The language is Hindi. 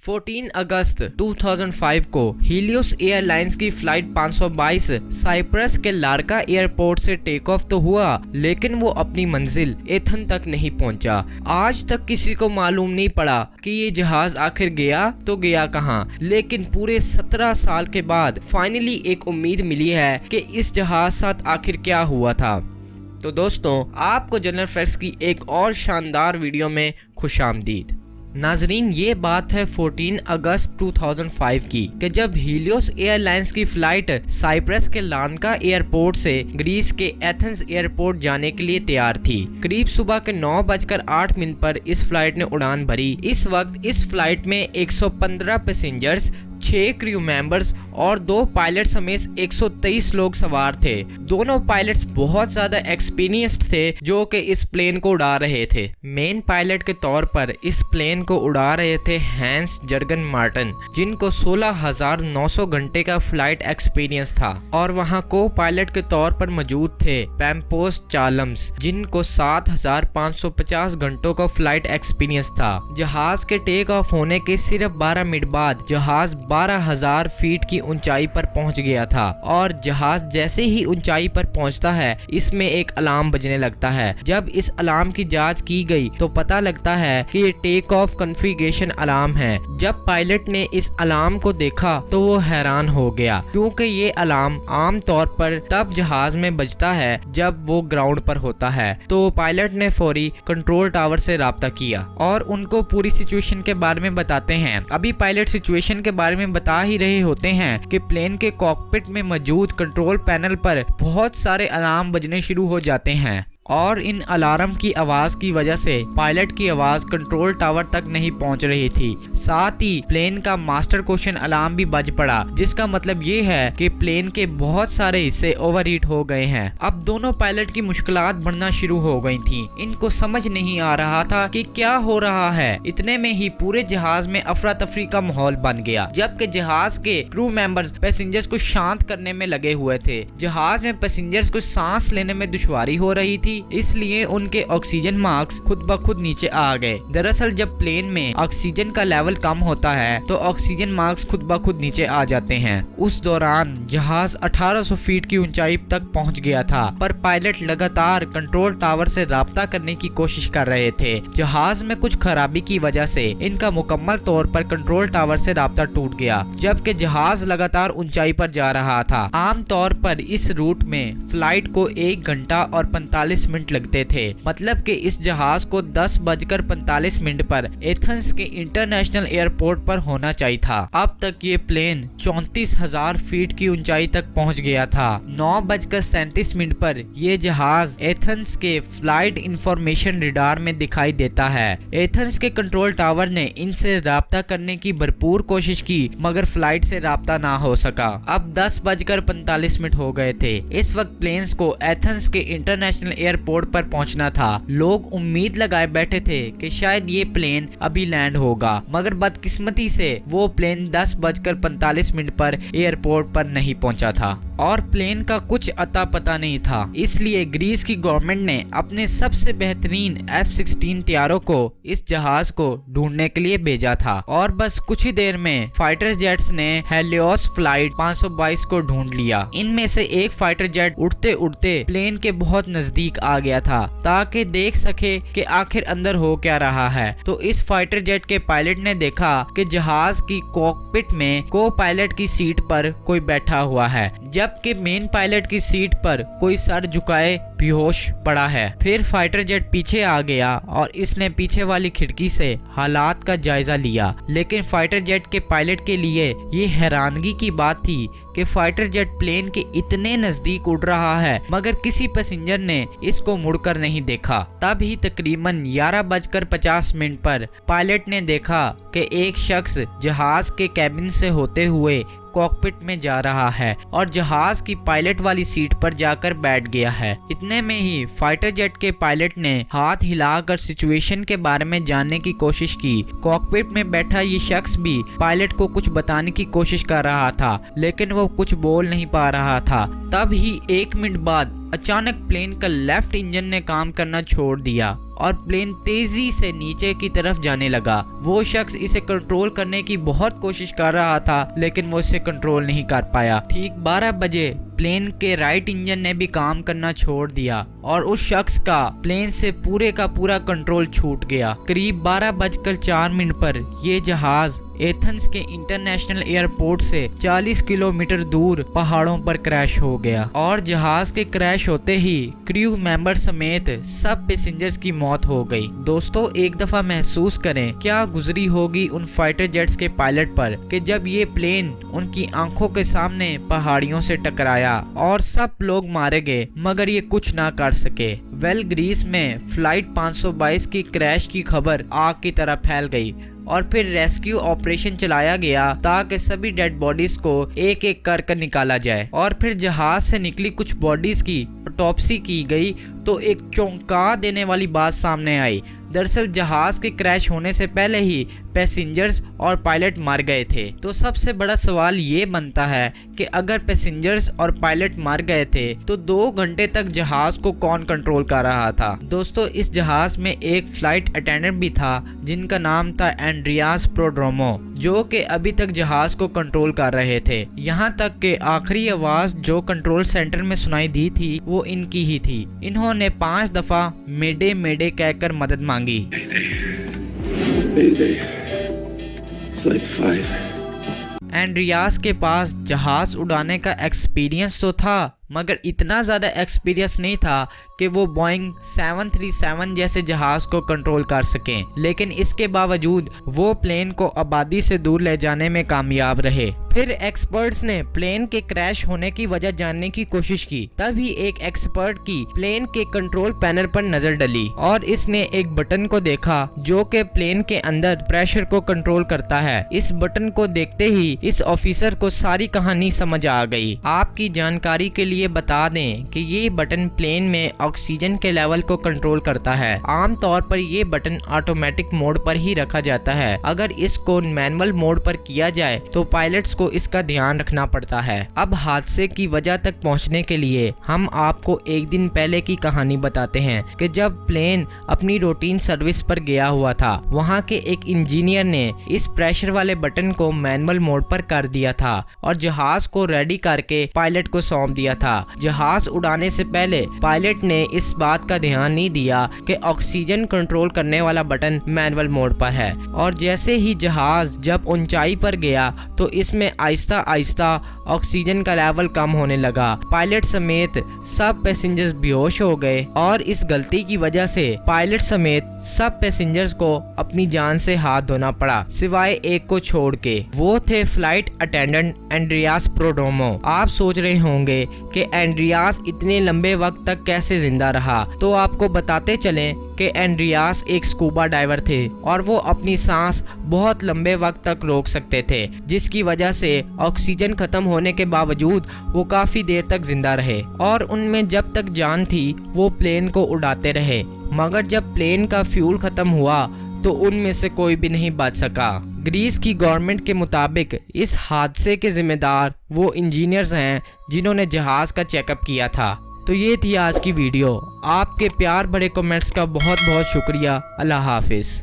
14 अगस्त 2005 को हीलियोस एयरलाइंस की फ्लाइट 522 साइप्रस के लार्का एयरपोर्ट से टेक ऑफ तो हुआ, लेकिन वो अपनी मंजिल एथन तक नहीं पहुंचा। आज तक किसी को मालूम नहीं पड़ा कि ये जहाज आखिर गया तो गया कहां, लेकिन पूरे 17 साल के बाद फाइनली एक उम्मीद मिली है कि इस जहाज साथ आखिर क्या हुआ था। तो दोस्तों, आपको जनरल फैक्ट्स की एक और शानदार वीडियो में खुशामदीद। नाजरीन, ये बात है 14 अगस्त 2005 की कि जब हीलियोस एयरलाइंस की फ्लाइट साइप्रस के लार्का एयरपोर्ट से ग्रीस के एथेंस एयरपोर्ट जाने के लिए तैयार थी। करीब सुबह के 9:08 पर इस फ्लाइट ने उड़ान भरी। इस वक्त इस फ्लाइट में 115 पैसेंजर्स, 6 क्रू मेंबर्स और 2 पायलट समेत 123 लोग सवार थे। दोनों पायलट्स बहुत ज्यादा एक्सपीरियंस्ड थे जो कि इस प्लेन को उड़ा रहे थे। मेन पायलट के तौर पर इस प्लेन को उड़ा रहे थे हैंस जर्गन मार्टिन, जिनको 16,900 घंटे का फ्लाइट एक्सपीरियंस था, और वहां को पायलट के तौर पर मौजूद थे पैम्पोस चालम्स, जिनको 7,550 घंटों का फ्लाइट एक्सपीरियंस था। जहाज के टेक ऑफ होने के सिर्फ 12 मिनट बाद जहाज 12,000 फीट की ऊंचाई पर पहुंच गया था, और जहाज जैसे ही ऊंचाई पर पहुंचता है इसमें एक अलार्म बजने लगता है। जब इस अलार्म की जांच की गई तो पता लगता है कि ये टेक ऑफ कॉन्फ़िगरेशन अलार्म है। जब पायलट ने इस अलार्म को देखा तो वो हैरान हो गया, क्योंकि ये अलार्म आम तौर पर तब जहाज में बजता है जब वो ग्राउंड पर होता है। तो पायलट ने फौरी कंट्रोल टावर से राब्ता किया और उनको पूरी सिचुएशन के बारे में बताते हैं। अभी पायलट सिचुएशन के बारे में बता ही रहे होते हैं कि प्लेन के कॉकपिट में मौजूद कंट्रोल पैनल पर बहुत सारे अलार्म बजने शुरू हो जाते हैं, और इन अलार्म की आवाज की वजह से पायलट की आवाज कंट्रोल टावर तक नहीं पहुंच रही थी। साथ ही प्लेन का मास्टर क्वेश्चन अलार्म भी बज पड़ा, जिसका मतलब ये है कि प्लेन के बहुत सारे हिस्से ओवरहीट हो गए हैं। अब दोनों पायलट की मुश्किलात बढ़ना शुरू हो गई थी। इनको समझ नहीं आ रहा था कि क्या हो रहा है। इतने में ही पूरे जहाज में अफरा तफरी का माहौल बन गया, जबकि जहाज के क्रू मेंबर्स पैसेंजर्स को शांत करने में लगे हुए थे। जहाज में पैसेंजर्स को सांस लेने में दुश्वारी हो रही थी, इसलिए उनके ऑक्सीजन मार्क्स खुद ब खुद नीचे आ गए। दरअसल जब प्लेन में ऑक्सीजन का लेवल कम होता है तो ऑक्सीजन मार्क्स खुद ब खुद नीचे आ जाते हैं। उस दौरान जहाज 1800 फीट की ऊंचाई तक पहुंच गया था, पर पायलट लगातार कंट्रोल टावर से राब्ता करने की कोशिश कर रहे थे। जहाज में कुछ खराबी की वजह से इनका मुकम्मल तौर पर कंट्रोल टावर से राब्ता टूट गया, जबकि जहाज लगातार ऊंचाई पर जा रहा था। आम तौर पर इस रूट में फ्लाइट को 1 घंटा और 45 मिनट लगते थे, मतलब कि इस जहाज को 10:45 पर एथेंस के इंटरनेशनल एयरपोर्ट पर होना चाहिए था। अब तक ये प्लेन 34,000 फीट की ऊंचाई तक पहुंच गया था। 9:37 पर ये जहाज एथेंस के फ्लाइट इंफॉर्मेशन रडार में दिखाई देता है। एथेंस के कंट्रोल टावर ने इनसे राब्ता करने की भरपूर कोशिश की, मगर फ्लाइट से राब्ता ना हो सका। अब 10:45 हो गए थे। इस वक्त प्लेन्स को एथेंस के इंटरनेशनल एयरपोर्ट पर पहुंचना था। लोग उम्मीद लगाए बैठे थे कि शायद ये प्लेन अभी लैंड होगा, मगर बदकिस्मती से वो प्लेन 10:45 पर एयरपोर्ट पर नहीं पहुंचा था, और प्लेन का कुछ अता पता नहीं था। इसलिए ग्रीस की गवर्नमेंट ने अपने सबसे बेहतरीन F-16 तैयारों को इस जहाज को ढूंढने के लिए भेजा था, और बस कुछ ही देर में फाइटर जेट्स ने हीलियोस फ्लाइट 522 को ढूंढ लिया। इनमें से एक फाइटर जेट उड़ते उड़ते प्लेन के बहुत नजदीक आ गया था, ताकि देख सके कि आखिर अंदर हो क्या रहा है। तो इस फाइटर जेट के पायलट ने देखा कि जहाज की कॉकपिट में को पायलट की सीट पर कोई बैठा हुआ है, जबकि मेन पायलट की सीट पर कोई सर झुकाए बेहोश पड़ा है। फिर फाइटर जेट पीछे आ गया और इसने पीछे वाली खिड़की से हालात का जायजा लिया, लेकिन फाइटर जेट के पायलट के लिए ये हैरानगी की बात थी कि फाइटर जेट प्लेन के इतने नजदीक उड़ रहा है, मगर किसी पैसेंजर ने इसको मुड़कर नहीं देखा। तब ही तकरीबन 11:50 पर पायलट ने देखा कि एक शख्स जहाज के कैबिन से होते हुए कॉकपिट में जा रहा है और जहाज की पायलट वाली सीट पर जाकर बैठ गया है। इतने में ही फाइटर जेट के पायलट ने हाथ हिलाकर सिचुएशन के बारे में जानने की कोशिश की। कॉकपिट में बैठा ये शख्स भी पायलट को कुछ बताने की कोशिश कर रहा था, लेकिन वो कुछ बोल नहीं पा रहा था। तब ही 1 मिनट बाद अचानक प्लेन का लेफ्ट इंजन ने काम करना छोड़ दिया और प्लेन तेजी से नीचे की तरफ जाने लगा। वो शख्स इसे कंट्रोल करने की बहुत कोशिश कर रहा था लेकिन वो इसे कंट्रोल नहीं कर पाया। ठीक 12 बजे प्लेन के राइट इंजन ने भी काम करना छोड़ दिया और उस शख्स का प्लेन से पूरे का पूरा कंट्रोल छूट गया। करीब 12:04 पर ये जहाज एथेंस के इंटरनेशनल एयरपोर्ट से 40 किलोमीटर दूर पहाड़ों पर क्रैश हो गया और जहाज के क्रैश होते ही क्रू मेंबर समेत सब पैसेंजर्स की मौत हो गई। दोस्तों, एक दफा महसूस करें क्या गुजरी होगी उन फाइटर जेट्स के पायलट पर कि जब ये प्लेन उनकी आंखों के सामने पहाड़ियों से टकराया और सब लोग मारे गए मगर ये कुछ ना कर सके। ग्रीस में फ्लाइट 522 की क्रैश की खबर आग की तरह फैल गई और फिर रेस्क्यू ऑपरेशन चलाया गया ताकि सभी डेड बॉडीज को एक एक कर निकाला जाए और फिर जहाज से निकली कुछ बॉडीज की ऑटोप्सी की गई तो एक चौंका देने वाली बात सामने आई। दरअसल जहाज के क्रैश होने से पहले ही पैसेंजर्स और पायलट मर गए थे। तो सबसे बड़ा सवाल ये बनता है कि अगर पैसेंजर्स और पायलट मर गए थे तो 2 घंटे तक जहाज को कौन कंट्रोल कर रहा था। दोस्तों, इस जहाज में एक फ्लाइट अटेंडेंट भी था जिनका नाम था एंड्रियास प्रोड्रोमो, जो कि अभी तक जहाज को कंट्रोल कर रहे थे। यहाँ तक कि आखिरी आवाज जो कंट्रोल सेंटर में सुनाई दी थी वो इनकी ही थी। इन्होंने 5 दफा मेडे मेडे कहकर मदद मांगी। एंड्रियास के पास जहाज उड़ाने का एक्सपीरियंस तो था मगर इतना ज़्यादा एक्सपीरियंस नहीं था कि वो बोइंग 737 जैसे जहाज को कंट्रोल कर सकें, लेकिन इसके बावजूद वो प्लेन को आबादी से दूर ले जाने में कामयाब रहे। फिर एक्सपर्ट्स ने प्लेन के क्रैश होने की वजह जानने की कोशिश की। तभी एक एक्सपर्ट की प्लेन के कंट्रोल पैनल पर नजर डली और इसने एक बटन को देखा जो कि प्लेन के अंदर प्रेशर को कंट्रोल करता है। इस बटन को देखते ही इस ऑफिसर को सारी कहानी समझ आ गई। आपकी जानकारी के लिए बता दें कि ये बटन प्लेन में ऑक्सीजन के लेवल को कंट्रोल करता है। आमतौर पर ये बटन ऑटोमेटिक मोड पर ही रखा जाता है। अगर इसको मैनुअल मोड पर किया जाए तो पायलट्स को इसका ध्यान रखना पड़ता है। अब हादसे की वजह तक पहुंचने के लिए हम आपको एक दिन पहले की कहानी बताते हैं कि जब प्लेन अपनी रूटीन सर्विस पर गया हुआ था, वहां के एक इंजीनियर ने इस प्रेशर वाले बटन को मैनुअल मोड पर कर दिया था और जहाज को रेडी करके पायलट को सौंप दिया था। जहाज उड़ाने से पहले पायलट ने इस बात का ध्यान नहीं दिया कि ऑक्सीजन कंट्रोल करने वाला बटन मैनुअल मोड पर है और जैसे ही जहाज जब ऊंचाई पर गया तो इसमें आहिस्ता आहिस्ता ऑक्सीजन का लेवल कम होने लगा। पायलट समेत सब पैसेंजर्स बेहोश हो गए और इस गलती की वजह से पायलट समेत सब पैसेंजर्स को अपनी जान से हाथ धोना पड़ा, सिवाय एक को छोड़ के। वो थे फ्लाइट अटेंडेंट एंड्रियास प्रोड्रोमो। आप सोच रहे होंगे कि एंड्रियास इतने लंबे वक्त तक कैसे जिंदा रहा, तो आपको बताते चलें कि एंड्रियास एक स्कूबा डाइवर थे और वो अपनी सांस बहुत लंबे वक्त तक रोक सकते थे, जिसकी वजह से ऑक्सीजन खत्म होने के बावजूद वो काफी देर तक जिंदा रहे और उनमें जब तक जान थी वो प्लेन को उड़ाते रहे। मगर जब प्लेन का फ्यूल खत्म हुआ तो उनमें से कोई भी नहीं बच सका। ग्रीस की गवर्नमेंट के मुताबिक इस हादसे के जिम्मेदार वो इंजीनियर्स हैं जिन्होंने जहाज का चेकअप किया था। तो ये थी आज की वीडियो। आपके प्यार भरे कमेंट्स का बहुत बहुत शुक्रिया। अल्लाह हाफिज।